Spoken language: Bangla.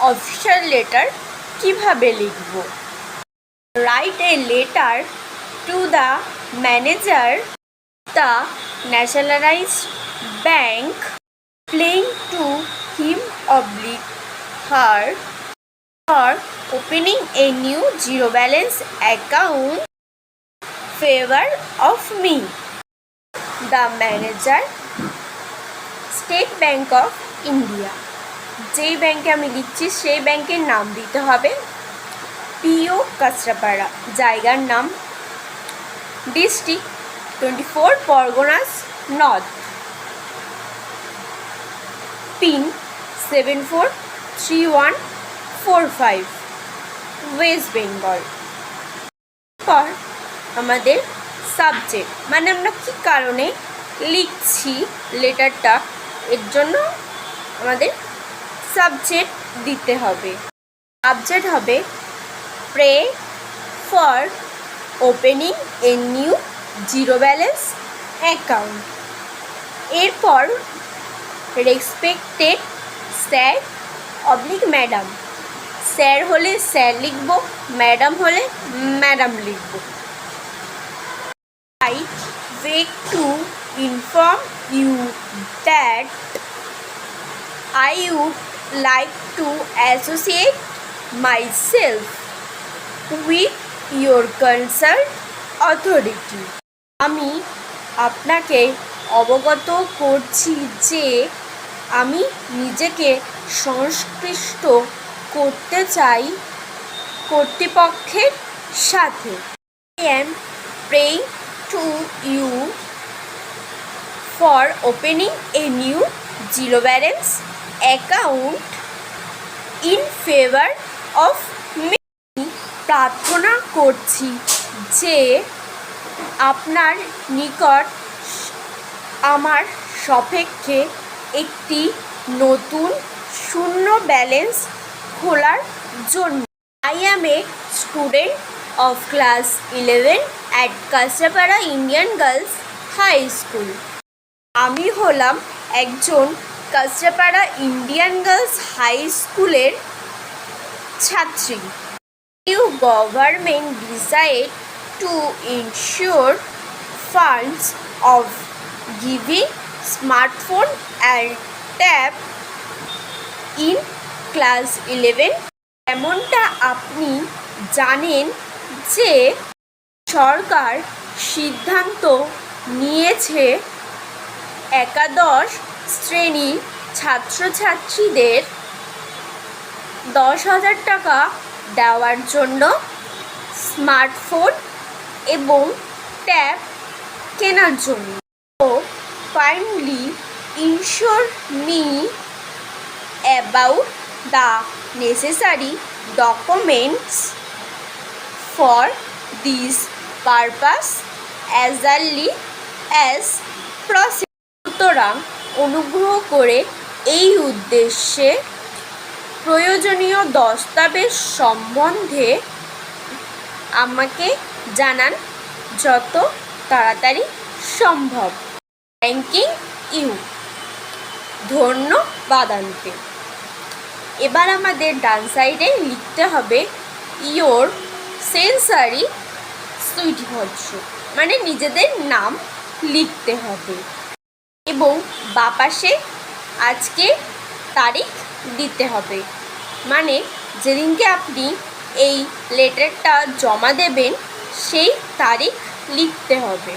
অফিশিয়াল লেটার কিভাবে লিখব? Write a letter to the manager the nationalised bank playing to him oblique her for opening a new zero balance account favor of me. The manager, state bank of India. যেই ব্যাংকে আমি লিখছি সেই ব্যাংকের নাম দিতে হবে। পিও কাঁচরাপাড়া, জায়গার নাম। District 24 Parganas north. Pin 743145 West Bengal. পর আমাদের সাবজেক্ট, মানে আমরা কী কারণে লিখছি লেটারটা, এর জন্য আমাদের সাবজেক্ট দিতে হবে। সাবজেক্ট হবে pray for opening a new zero balance account. এরপর respected sir oblique madam. Sir হলে স্যার লিখব, ম্যাডাম হলে ম্যাডাম লিখব। I beg to inform you that I would like to associate myself with your concerned authority. আমি আপনাকে অবগত করছি যে আমি নিজেকে সংশ্লিষ্ট করতে চাই কর্তৃপক্ষের সাথে। I am praying to you for opening a new zero balance account in favor of me. প্রার্থনা করছি যে আপনার নিকট আমার সপক্ষে একটি নতুন শূন্য ব্যালেন্স খোলার জন্য। I am a student of class 11 at Kanchrapara Indian girls high school. আমি হলাম একজন কাঁচরাপাড়া ইন্ডিয়ান গার্লস হাই স্কুলের ছাত্রী। New government decided to ensure funds of giving smartphone and tab in class 11। এমনটা আপনি জানেন যে সরকার সিদ্ধান্ত নিয়েছে একাদশ শ্রেণীর ছাত্রছাত্রীদের 10,000 টাকা দেওয়ার জন্য স্মার্টফোন এবং ট্যাব কেনার জন্য। তো kindly ensure me about the necessary documents for this purpose as early as possible. সুতরাং অনুগ্রহ করে এই উদ্দেশ্যে প্রয়োজনীয় দস্তাবেজ সম্বন্ধে আমাকে জানান যত তাড়াতাড়ি সম্ভব। থ্যাংকিং ইউ, ধন্যবাদান্তে। এবার আমাদের ডান সাইডে লিখতে হবে ইয়োর সেন্সারি সুইট ভদ্র, মানে নিজেদের নাম লিখতে হবে, এবং বাঁ পাশে আজকে তারিখ দিতে হবে, মানে যেদিনকে আপনি এই লেটারটা জমা দেবেন সেই তারিখ লিখতে হবে।